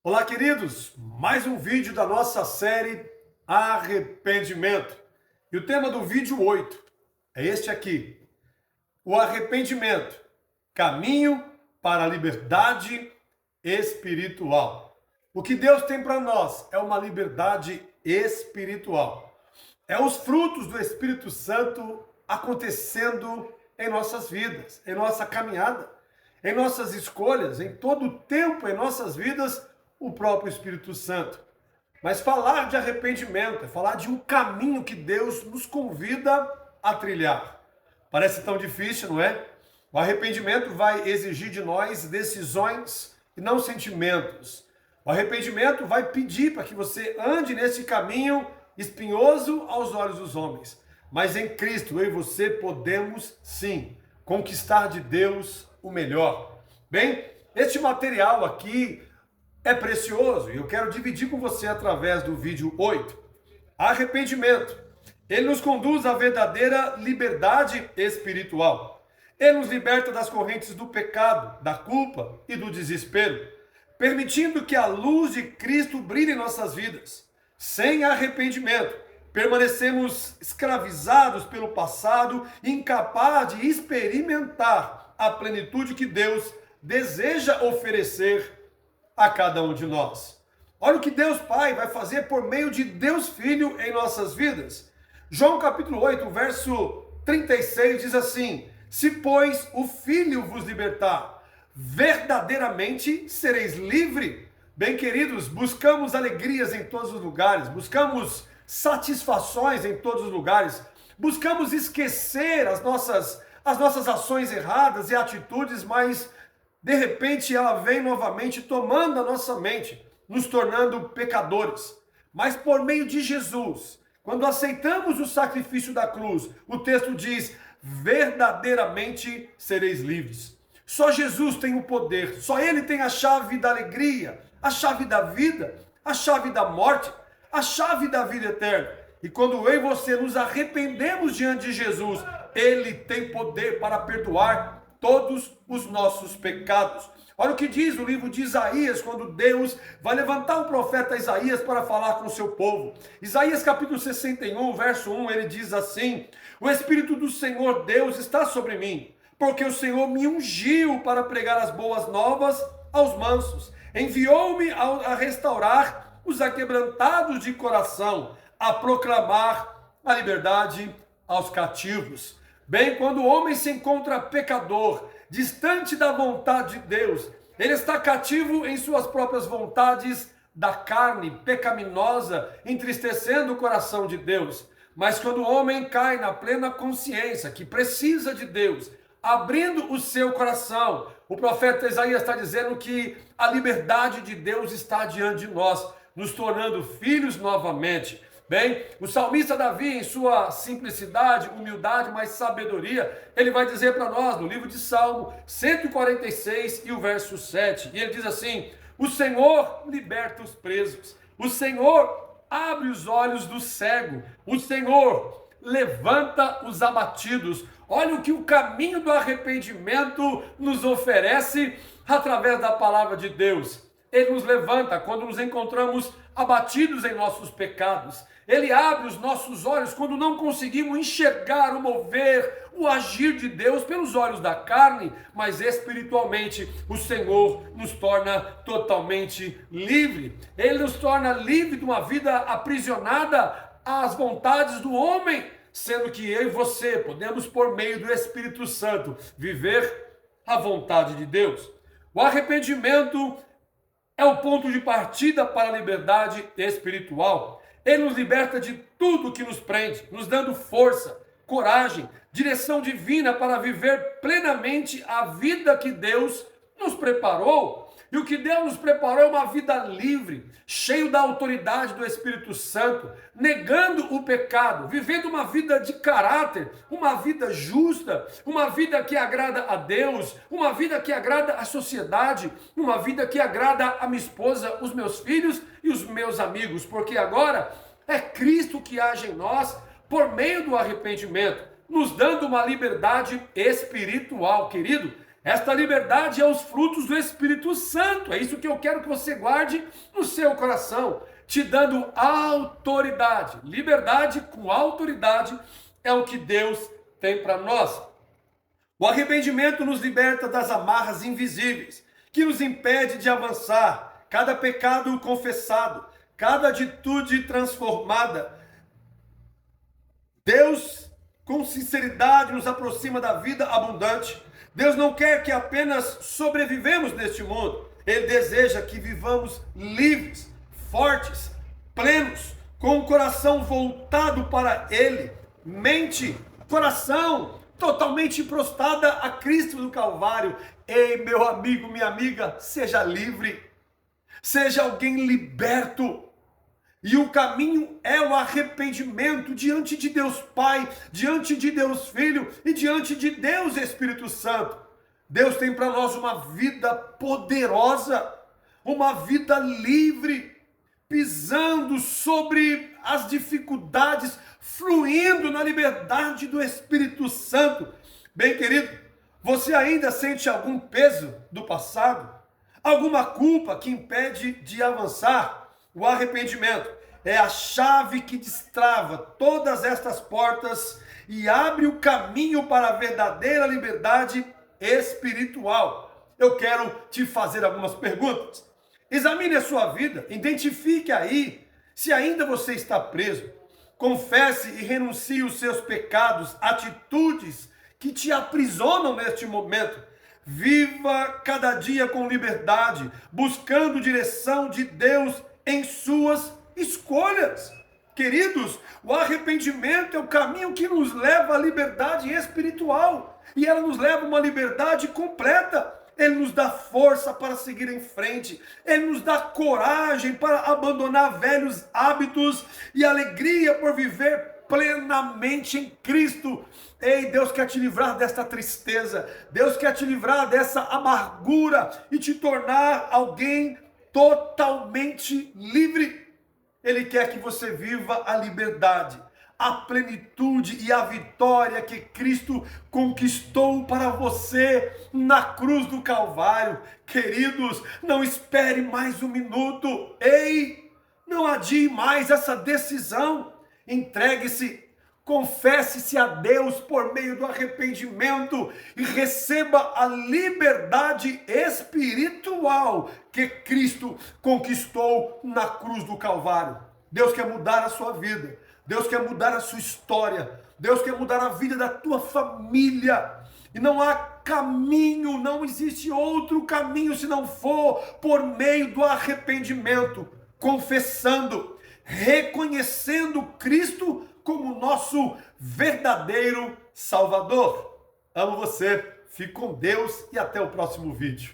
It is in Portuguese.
Olá, queridos! Mais um vídeo da nossa série Arrependimento. E o tema do vídeo 8 é este aqui: o arrependimento, caminho para a liberdade espiritual. O que Deus tem para nós é uma liberdade espiritual. É os frutos do Espírito Santo acontecendo em nossas vidas, em nossa caminhada, em nossas escolhas, em todo o tempo em nossas vidas, o próprio Espírito Santo. Mas falar de arrependimento é falar de um caminho que Deus nos convida a trilhar. Parece tão difícil, não é? O arrependimento vai exigir de nós decisões e não sentimentos. O arrependimento vai pedir para que você ande nesse caminho espinhoso aos olhos dos homens. Mas em Cristo, eu e você podemos sim conquistar de Deus o melhor. Bem, este material aqui é precioso e eu quero dividir com você através do vídeo 8. Arrependimento. Ele nos conduz à verdadeira liberdade espiritual. Ele nos liberta das correntes do pecado, da culpa e do desespero, permitindo que a luz de Cristo brilhe em nossas vidas. Sem arrependimento, permanecemos escravizados pelo passado, incapazes de experimentar a plenitude que Deus deseja oferecer a cada um de nós. Olha o que Deus Pai vai fazer por meio de Deus Filho em nossas vidas. João capítulo 8, verso 36 diz assim: se pois o Filho vos libertar, verdadeiramente sereis livre. Bem, queridos, buscamos alegrias em todos os lugares, buscamos satisfações em todos os lugares, buscamos esquecer as nossas ações erradas e atitudes, mas de repente ela vem novamente tomando a nossa mente, nos tornando pecadores. Mas por meio de Jesus, quando aceitamos o sacrifício da cruz, o texto diz: verdadeiramente sereis livres. Só Jesus tem o poder, só Ele tem a chave da alegria, a chave da vida, a chave da morte, a chave da vida eterna. E quando eu e você nos arrependemos diante de Jesus, Ele tem poder para perdoar todos os nossos pecados. Olha o que diz o livro de Isaías, quando Deus vai levantar o profeta Isaías para falar com o seu povo. Isaías capítulo 61, verso 1, ele diz assim: o Espírito do Senhor Deus está sobre mim, porque o Senhor me ungiu para pregar as boas novas aos mansos. Enviou-me a restaurar os aquebrantados de coração, a proclamar a liberdade aos cativos. Bem, quando o homem se encontra pecador, distante da vontade de Deus, ele está cativo em suas próprias vontades da carne pecaminosa, entristecendo o coração de Deus. Mas quando o homem cai na plena consciência que precisa de Deus, abrindo o seu coração, o profeta Isaías está dizendo que a liberdade de Deus está diante de nós, nos tornando filhos novamente. Bem, o salmista Davi, em sua simplicidade, humildade, mas sabedoria, ele vai dizer para nós, no livro de Salmo 146 e o verso 7, e ele diz assim: o Senhor liberta os presos, o Senhor abre os olhos do cego, o Senhor levanta os abatidos. Olha o que o caminho do arrependimento nos oferece através da palavra de Deus. Ele nos levanta quando nos encontramos abatidos em nossos pecados. Ele abre os nossos olhos quando não conseguimos enxergar o mover, o agir de Deus pelos olhos da carne, mas espiritualmente o Senhor nos torna totalmente livre. Ele nos torna livre de uma vida aprisionada às vontades do homem, sendo que eu e você podemos, por meio do Espírito Santo, viver a vontade de Deus. O arrependimento é o ponto de partida para a liberdade espiritual. Ele nos liberta de tudo que nos prende, nos dando força, coragem, direção divina para viver plenamente a vida que Deus nos preparou. E o que Deus nos preparou é uma vida livre, cheio da autoridade do Espírito Santo, negando o pecado, vivendo uma vida de caráter, uma vida justa, uma vida que agrada a Deus, uma vida que agrada a sociedade, uma vida que agrada a minha esposa, os meus filhos e os meus amigos, porque agora é Cristo que age em nós por meio do arrependimento, nos dando uma liberdade espiritual, querido. Esta liberdade é os frutos do Espírito Santo. É isso que eu quero que você guarde no seu coração, te dando autoridade. Liberdade com autoridade é o que Deus tem para nós. O arrependimento nos liberta das amarras invisíveis, que nos impede de avançar. Cada pecado confessado, cada atitude transformada. Deus, com sinceridade, nos aproxima da vida abundante. Deus não quer que apenas sobrevivemos neste mundo. Ele deseja que vivamos livres, fortes, plenos, com o coração voltado para Ele. Mente, coração totalmente prostrada a Cristo do Calvário. Ei, meu amigo, minha amiga, seja livre. Seja alguém liberto. E o caminho é o arrependimento diante de Deus Pai, diante de Deus Filho e diante de Deus Espírito Santo. Deus tem para nós uma vida poderosa, uma vida livre, pisando sobre as dificuldades, fluindo na liberdade do Espírito Santo. Bem, querido, você ainda sente algum peso do passado? Alguma culpa que impede de avançar? O arrependimento é a chave que destrava todas estas portas e abre o caminho para a verdadeira liberdade espiritual. Eu quero te fazer algumas perguntas. Examine a sua vida, identifique aí se ainda você está preso. Confesse e renuncie os seus pecados, atitudes que te aprisionam neste momento. Viva cada dia com liberdade, buscando direção de Deus em suas escolhas. Queridos, o arrependimento é o caminho que nos leva à liberdade espiritual. E ela nos leva a uma liberdade completa. Ele nos dá força para seguir em frente. Ele nos dá coragem para abandonar velhos hábitos e alegria por viver plenamente em Cristo. Ei, Deus quer te livrar desta tristeza. Deus quer te livrar dessa amargura e te tornar alguém totalmente livre. Ele quer que você viva a liberdade, a plenitude e a vitória que Cristo conquistou para você na cruz do Calvário. Queridos, não espere mais um minuto. Ei, não adie mais essa decisão. Entregue-se. Confesse-se a Deus por meio do arrependimento e receba a liberdade espiritual que Cristo conquistou na cruz do Calvário. Deus quer mudar a sua vida. Deus quer mudar a sua história. Deus quer mudar a vida da tua família. E não há caminho, não existe outro caminho se não for por meio do arrependimento, confessando, reconhecendo Cristo como nosso verdadeiro Salvador. Amo você, fique com Deus e até o próximo vídeo.